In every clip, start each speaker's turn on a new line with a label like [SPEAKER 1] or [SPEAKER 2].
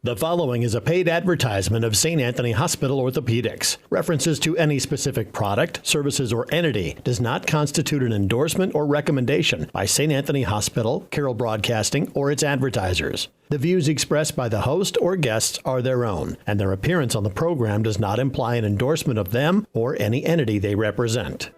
[SPEAKER 1] The following is a paid advertisement of St. Anthony Hospital Orthopedics. References to any specific product, services, or entity does not constitute an endorsement or recommendation by St. Anthony Hospital, Carroll Broadcasting, or its advertisers. The views expressed by the host or guests are their own, and their appearance on the program does not imply an endorsement of them or any entity they represent.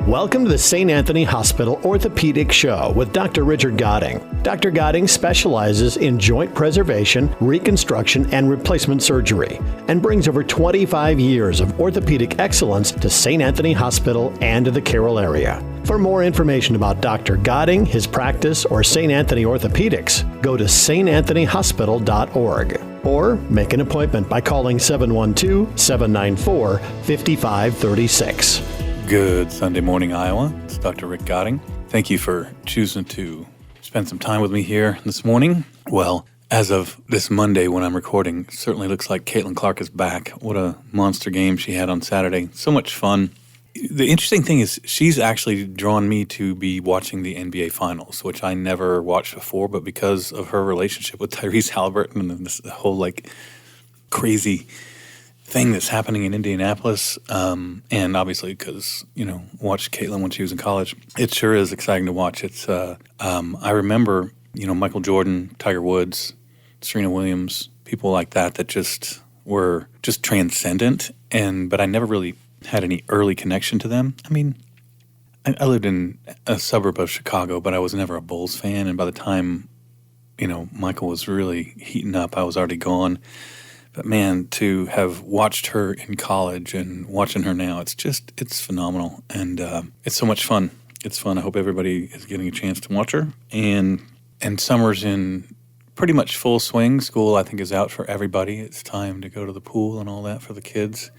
[SPEAKER 1] Welcome to the St. Anthony Hospital Orthopedic Show with Dr. Richard Godding. Dr. Godding specializes in joint preservation, reconstruction, and replacement surgery, and brings over 25 years of orthopedic excellence to St. Anthony Hospital and to the Carroll area. For more information about Dr. Godding, his practice, or St. Anthony Orthopedics, go to santanthonyhospital.org or make an appointment by calling 712-794-5536.
[SPEAKER 2] Good Sunday morning, Iowa. It's Dr. Rick Godding. Thank you for choosing to spend some time with me here this morning. Well, as of this Monday when I'm recording, it certainly looks like Caitlin Clark is back. What a monster game she had on Saturday. So much fun. The interesting thing is she's actually drawn me to be watching the NBA Finals, which I never watched before, but because of her relationship with Tyrese Halliburton and this whole crazy thing that's happening in Indianapolis, and obviously because, watched Caitlin when she was in college, it sure is exciting to watch. It's I remember, Michael Jordan, Tiger Woods, Serena Williams, people like that just were just transcendent, but I never really had any early connection to them. I mean, I lived in a suburb of Chicago, but I was never a Bulls fan, and by the time, Michael was really heating up, I was already gone. But man, to have watched her in college and watching her now, it's phenomenal. And it's so much fun. It's fun. I hope everybody is getting a chance to watch her. And summer's in pretty much full swing. School, I think, is out for everybody. It's time to go to the pool and all that for the kids.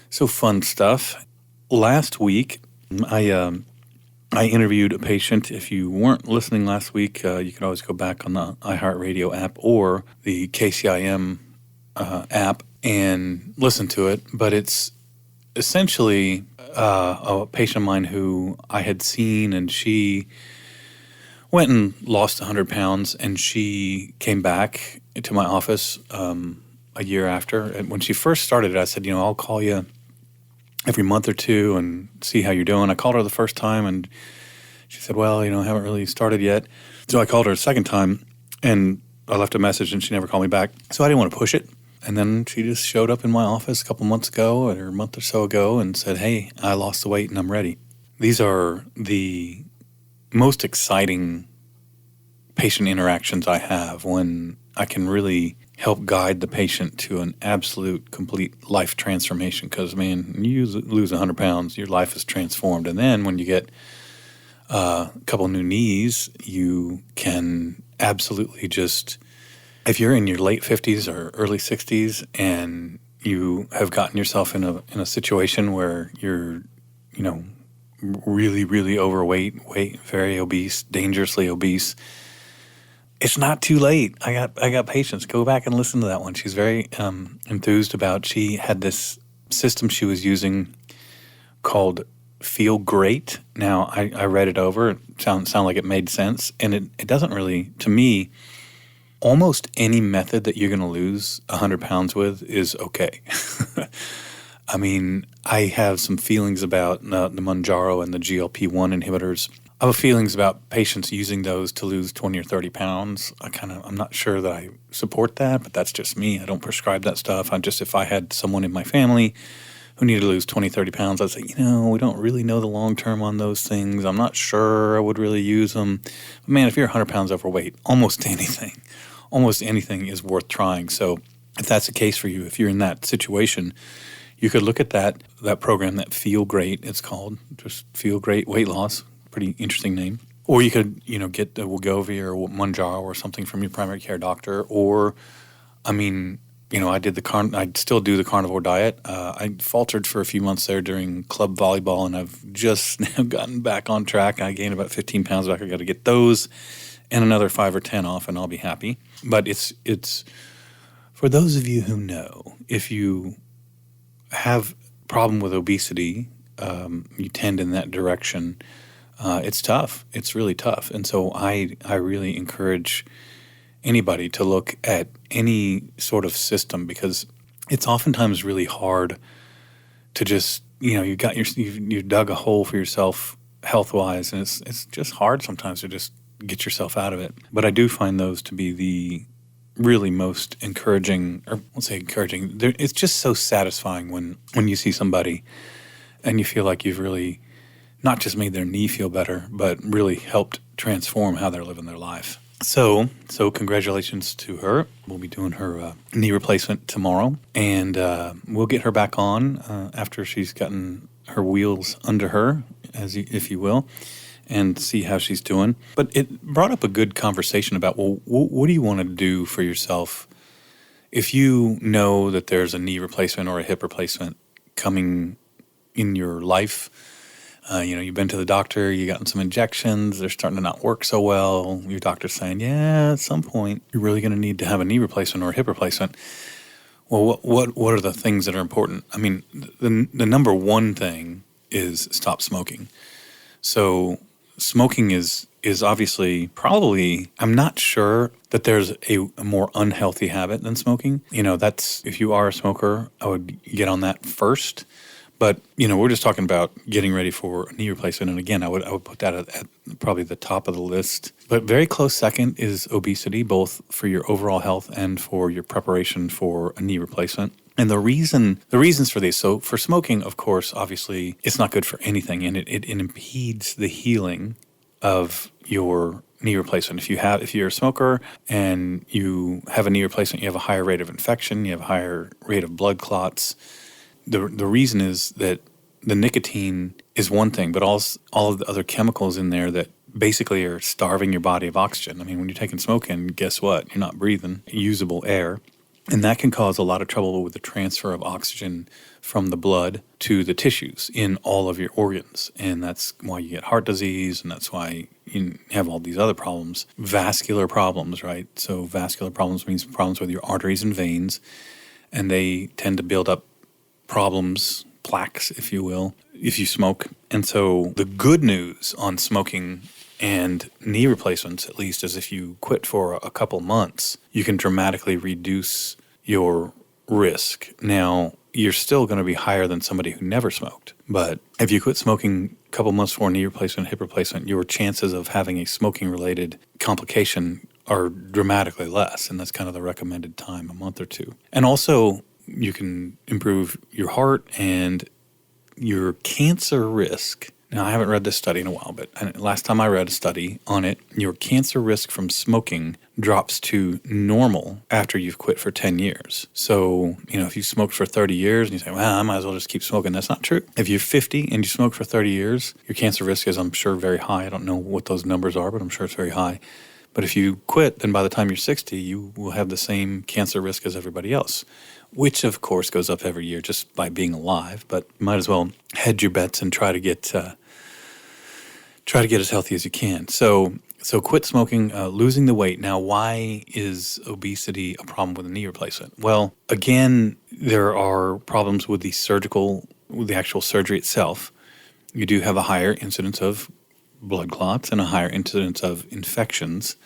[SPEAKER 2] So fun stuff. Last week, I interviewed a patient. If you weren't listening last week, you can always go back on the iHeartRadio app or the KCIM app and listen to it, but it's essentially a patient of mine who I had seen, and she went and lost 100 pounds, and she came back to my office a year after. And when she first started it, I said, I'll call you every month or two and see how you're doing. I called her the first time, and she said, well, I haven't really started yet. So I called her a second time, and I left a message, and she never called me back. So I didn't want to push it. And then she just showed up in my office a couple months ago or a month or so ago and said, hey, I lost the weight and I'm ready. These are the most exciting patient interactions I have, when I can really help guide the patient to an absolute, complete life transformation. Because, man, you lose 100 pounds, your life is transformed. And then when you get a couple new knees, you can absolutely just... If you're in your late 50s or early 60s and you have gotten yourself in a situation where you're, really, really overweight, very obese, dangerously obese, it's not too late. I got patients. Go back and listen to that one. She's very enthused about. She had this system she was using called Feel Great. Now I read it over. It sounded like it made sense, and it doesn't really, to me. Almost any method that you're going to lose 100 pounds with is okay. I mean, I have some feelings about the Mounjaro and the GLP-1 inhibitors. I have feelings about patients using those to lose 20 or 30 pounds. I'm not sure that I support that, but that's just me. I don't prescribe that stuff. If I had someone in my family who needed to lose 20, 30 pounds, I'd say, we don't really know the long term on those things. I'm not sure I would really use them. But man, if you're 100 pounds overweight, almost anything is worth trying. So if that's the case for you, if you're in that situation, you could look at that program, that Feel Great, it's called, just Feel Great Weight Loss, pretty interesting name. Or you could, get the Wegovy or Mounjaro or something from your primary care doctor. Or, I still do the carnivore diet. I faltered for a few months there during club volleyball, and I've just now gotten back on track. I gained about 15 pounds back. I got to get those and another 5 or 10 off, and I'll be happy. But it's for those of you who know, if you have a problem with obesity, you tend in that direction, it's tough. It's really tough. And so I really encourage anybody to look at any sort of system, because it's oftentimes really hard to just, you've dug a hole for yourself health-wise, and it's just hard sometimes to just get yourself out of it. But I do find those to be the really most encouraging, or let's say encouraging. It's just so satisfying when you see somebody and you feel like you've really not just made their knee feel better, but really helped transform how they're living their life. So congratulations to her. We'll be doing her knee replacement tomorrow, and we'll get her back on after she's gotten her wheels under her, if you will, and see how she's doing. But it brought up a good conversation about, well, what do you want to do for yourself if you know that there's a knee replacement or a hip replacement coming in your life? You've been to the doctor, you've gotten some injections, they're starting to not work so well. Your doctor's saying, yeah, at some point, you're really going to need to have a knee replacement or a hip replacement. Well, what are the things that are important? I mean, the number one thing is stop smoking. So smoking is obviously probably, I'm not sure that there's a more unhealthy habit than smoking. That's, if you are a smoker, I would get on that first. But, we're just talking about getting ready for a knee replacement. And again, I would put that at probably the top of the list. But very close second is obesity, both for your overall health and for your preparation for a knee replacement. And the reasons for these, so for smoking, of course, obviously, it's not good for anything, and it impedes the healing of your knee replacement. If you're a smoker and you have a knee replacement, you have a higher rate of infection, you have a higher rate of blood clots. The reason is that the nicotine is one thing, but all of the other chemicals in there that basically are starving your body of oxygen. I mean, when you're taking smoke in, guess what? You're not breathing usable air. And that can cause a lot of trouble with the transfer of oxygen from the blood to the tissues in all of your organs. And that's why you get heart disease, and that's why you have all these other problems. Vascular problems, right? So vascular problems means problems with your arteries and veins, and they tend to build up problems, plaques, if you will, if you smoke. And so the good news on smoking and knee replacements, at least, is if you quit for a couple months, you can dramatically reduce your risk. Now, you're still going to be higher than somebody who never smoked. But if you quit smoking a couple months for knee replacement, hip replacement, your chances of having a smoking-related complication are dramatically less. And that's kind of the recommended time, a month or two. And also, you can improve your heart and your cancer risk. Now, I haven't read this study in a while, but last time I read a study on it, your cancer risk from smoking drops to normal after you've quit for 10 years. So, if you smoked for 30 years and you say, well, I might as well just keep smoking, that's not true. If you're 50 and you smoke for 30 years, your cancer risk is, I'm sure, very high. I don't know what those numbers are, but I'm sure it's very high. But if you quit, then by the time you're 60, you will have the same cancer risk as everybody else, which, of course, goes up every year just by being alive. But you might as well hedge your bets and try to get as healthy as you can. So quit smoking, losing the weight. Now, why is obesity a problem with a knee replacement? Well, again, there are problems with the actual surgery itself. You do have a higher incidence of blood clots and a higher incidence of infections.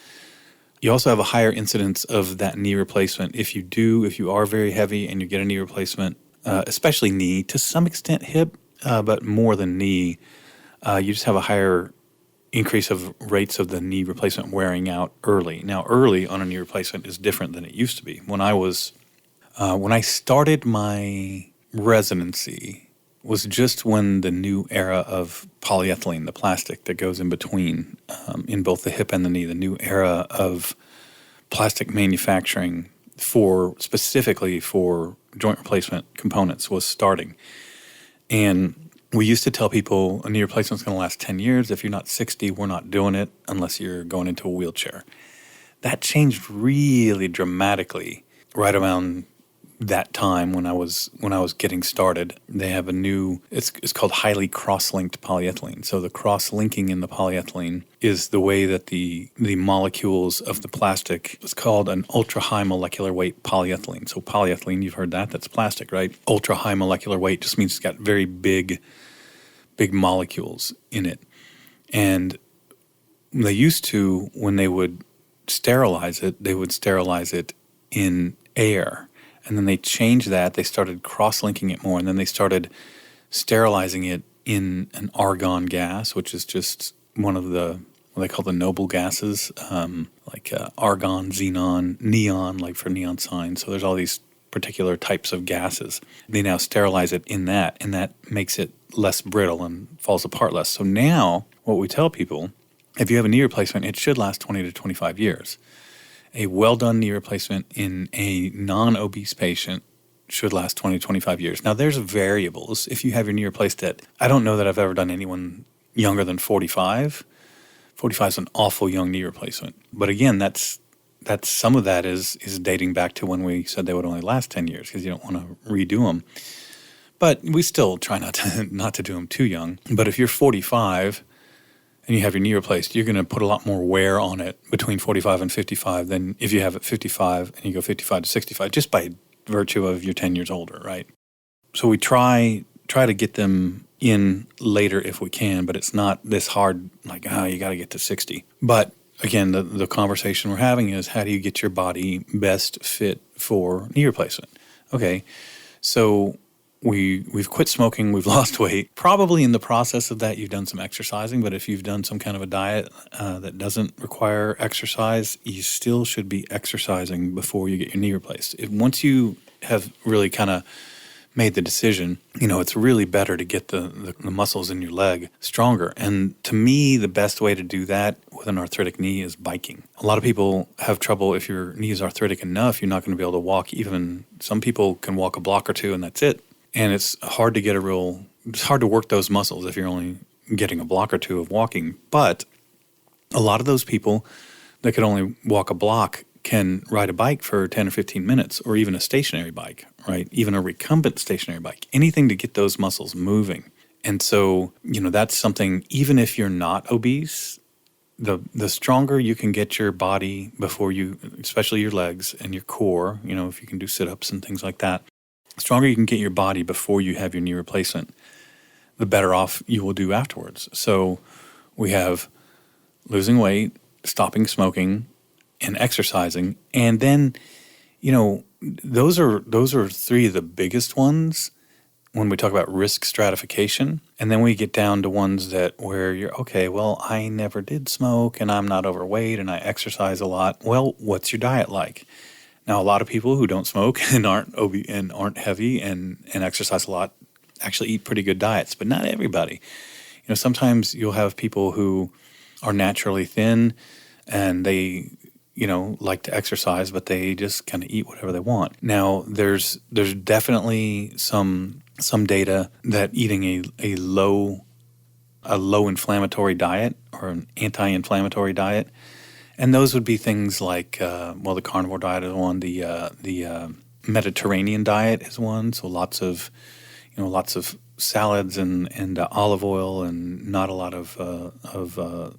[SPEAKER 2] You also have a higher incidence of that knee replacement. If you are very heavy and you get a knee replacement, especially knee, to some extent hip, but more than knee, you just have a higher increase of rates of the knee replacement wearing out early. Now, early on a knee replacement is different than it used to be. When I started my residency, was just when the new era of polyethylene, the plastic that goes in between, in both the hip and the knee, the new era of plastic manufacturing specifically for joint replacement components was starting. And we used to tell people a knee replacement is going to last 10 years. If you're not 60, we're not doing it unless you're going into a wheelchair. That changed really dramatically right around that time when I was getting started. They have a new, it's called highly cross-linked polyethylene. So the cross-linking in the polyethylene is the way that the molecules of the plastic, it's called an ultra-high molecular weight polyethylene. So polyethylene, you've heard that's plastic, right? Ultra-high molecular weight just means it's got very big molecules in it. And they used to, when they would sterilize it, they would sterilize it in air. And then they changed that. They started cross-linking it more. And then they started sterilizing it in an argon gas, which is just one of the, what they call the noble gases, like argon, xenon, neon, like for neon signs. So there's all these particular types of gases. They now sterilize it in that, and that makes it less brittle and falls apart less. So now what we tell people, if you have a knee replacement, it should last 20 to 25 years. A well-done knee replacement in a non-obese patient should last 20 to 25 years. Now, there's variables. If you have your knee replaced at, I don't know that I've ever done anyone younger than 45. 45 is an awful young knee replacement. But again, that's some of that is dating back to when we said they would only last 10 years because you don't want to redo them. But we still try not to do them too young. But if you're 45 and you have your knee replaced, you're going to put a lot more wear on it between 45 and 55 than if you have it 55 and you go 55 to 65, just by virtue of you're 10 years older, right? So we try to get them in later if we can, but it's not this hard, like, you got to get to 60. But again, the conversation we're having is, how do you get your body best fit for knee replacement? Okay, so we've quit smoking, we've lost weight. Probably in the process of that, you've done some exercising, but if you've done some kind of a diet that doesn't require exercise, you still should be exercising before you get your knee replaced. Once you have really kind of made the decision, it's really better to get the muscles in your leg stronger. And to me, the best way to do that with an arthritic knee is biking. A lot of people have trouble. If your knee is arthritic enough, you're not going to be able to walk. Even some people can walk a block or two and that's it. And it's hard to it's hard to work those muscles if you're only getting a block or two of walking. But a lot of those people that could only walk a block can ride a bike for 10 or 15 minutes, or even a stationary bike, right? Even a recumbent stationary bike, anything to get those muscles moving. And so, that's something, even if you're not obese, the stronger you can get your body before you, especially your legs and your core, if you can do sit-ups and things like that, the stronger you can get your body before you have your knee replacement, the better off you will do afterwards. So we have losing weight, stopping smoking, and exercising. And then, those are three of the biggest ones when we talk about risk stratification. And then we get down to ones where you're, okay, well, I never did smoke and I'm not overweight and I exercise a lot. Well, what's your diet like? Now, a lot of people who don't smoke and aren't heavy and exercise a lot actually eat pretty good diets, but not everybody. Sometimes you'll have people who are naturally thin and they like to exercise, but they just kind of eat whatever they want. Now, there's definitely some data that eating a low inflammatory diet or an anti-inflammatory diet, and those would be things like the carnivore diet is one, the Mediterranean diet is one, so lots of salads and olive oil and not a lot of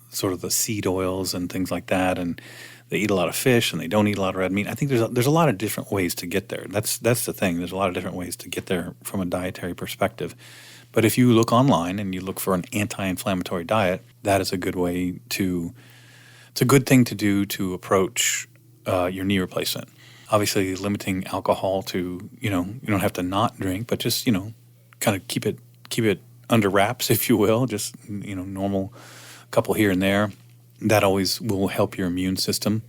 [SPEAKER 2] sort of the seed oils and things like that, and they eat a lot of fish and they don't eat a lot of red meat. I think there's a lot of different ways to get there. That's the thing. There's a lot of different ways to get there from a dietary perspective. But if you look online and you look for an anti-inflammatory diet, that is a good way to. It's a good thing to do to approach your knee replacement. Obviously, limiting alcohol to you don't have to not drink, but just kind of keep it under wraps, if you will. Just normal. Couple here and there, that always will help your immune system,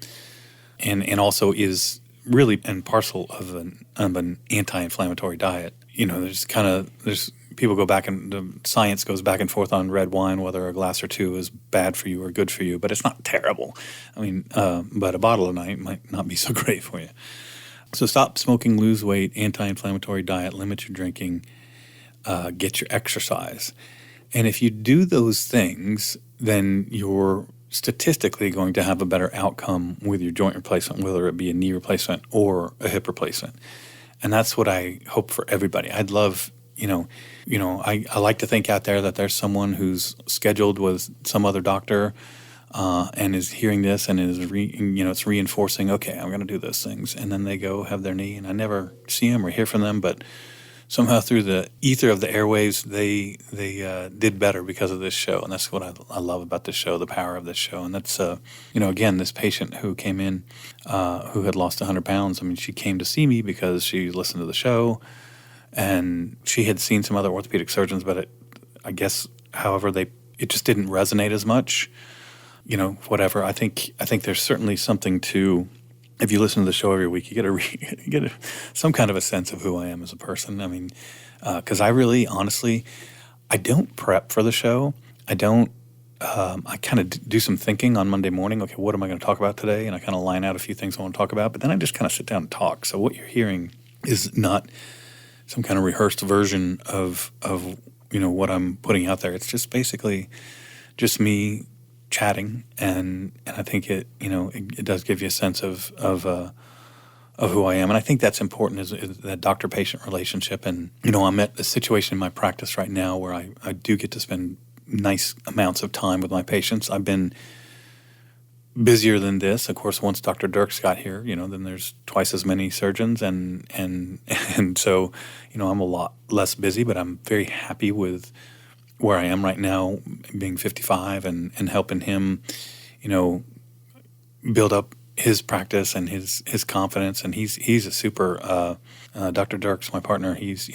[SPEAKER 2] and also is really and parcel of an anti-inflammatory diet. There's people go back and the science goes back and forth on red wine, whether a glass or two is bad for you or good for you, but it's not terrible. But a bottle a night might not be so great for you. So stop smoking, lose weight, anti-inflammatory diet, limit your drinking, get your exercise. And if you do those things, then you're statistically going to have a better outcome with your joint replacement, whether it be a knee replacement or a hip replacement. And that's what I hope for everybody. I'd love, I like to think out there that there's someone who's scheduled with some other doctor and is hearing this and is, it's reinforcing, okay, I'm going to do those things. And then they go have their knee, and I never see them or hear from them, but somehow through the ether of the airwaves, they did better because of this show. And that's what I love about this show, the power of this show. And that's, again, this patient who came in who had lost 100 pounds. I mean, she came to see me because she listened to the show, and she had seen some other orthopedic surgeons, but I guess, however, it just didn't resonate as much. Whatever. I think there's certainly something to, if you listen to the show every week, you get some kind of a sense of who I am as a person. I mean, because I really, honestly, I don't prep for the show. I kind of do some thinking on Monday morning. Okay, what am I going to talk about today? And I kind of line out a few things I want to talk about, but then I just kind of sit down and talk. So what you're hearing is not some kind of rehearsed version of what I'm putting out there. It's just basically just me chatting, and I think it does give you a sense of who I am, and I think that's important is that doctor-patient relationship. And I'm at a situation in my practice right now where I do get to spend nice amounts of time with my patients. I've been busier than this, of course. Once Dr. Dirks got here, then there's twice as many surgeons, and so I'm a lot less busy, but I'm very happy with where I am right now, being 55 and helping him, build up his practice and his confidence. And he's a super, Dr. Dirks, my partner, he's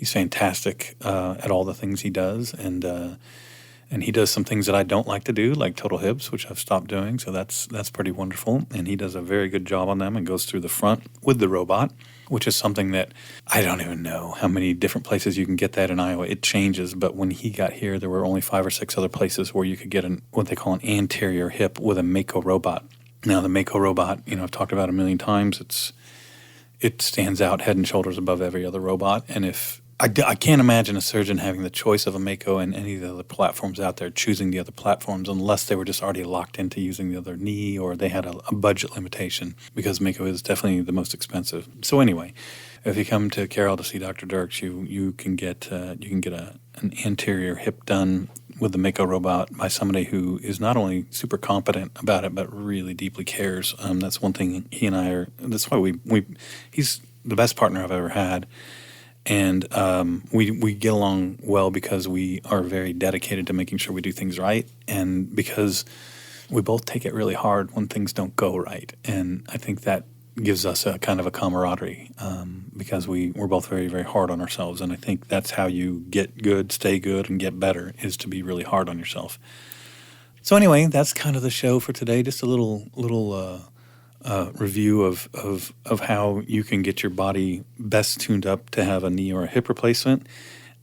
[SPEAKER 2] fantastic at all the things he does. And he does some things that I don't like to do, like total hips, which I've stopped doing. So that's pretty wonderful. And he does a very good job on them and goes through the front with the robot, which is something that I don't even know how many different places you can get that in Iowa. It changes. But when he got here, there were only 5 or 6 other places where you could get what they call an anterior hip with a Mako robot. Now, the Mako robot, I've talked about a million times. It stands out head and shoulders above every other robot. And if I can't imagine a surgeon having the choice of a Mako and any of the other platforms out there, choosing the other platforms, unless they were just already locked into using the other knee or they had a budget limitation, because Mako is definitely the most expensive. So anyway, if you come to Carroll to see Dr. Dirks, you can get an anterior hip done with the Mako robot by somebody who is not only super competent about it, but really deeply cares. That's one thing he and I are. That's why he's the best partner I've ever had. And we get along well because we are very dedicated to making sure we do things right, and because we both take it really hard when things don't go right. And I think that gives us a kind of a camaraderie because we're both very, very hard on ourselves. And I think that's how you get good, stay good, and get better, is to be really hard on yourself. So anyway, that's kind of the show for today. Just a little review of how you can get your body best tuned up to have a knee or a hip replacement.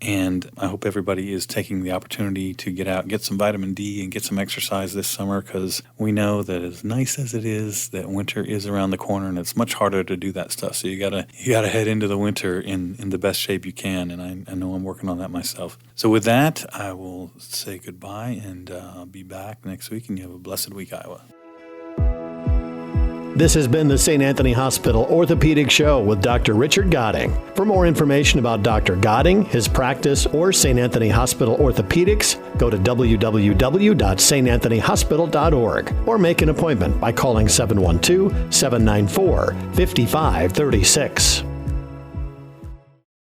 [SPEAKER 2] And I hope everybody is taking the opportunity to get out, get some vitamin D, and get some exercise this summer, because we know that as nice as it is, that winter is around the corner, and it's much harder to do that stuff. So you gotta head into the winter in the best shape you can, and I know I'm working on that myself. So with that, I will say goodbye, and I'll be back next week, and you have a blessed week, Iowa.
[SPEAKER 1] This has been the St. Anthony Hospital Orthopedic Show with Dr. Richard Gotting. For more information about Dr. Gotting, his practice, or St. Anthony Hospital Orthopedics, go to www.santanthonyhospital.org or make an appointment by calling 712-794-5536.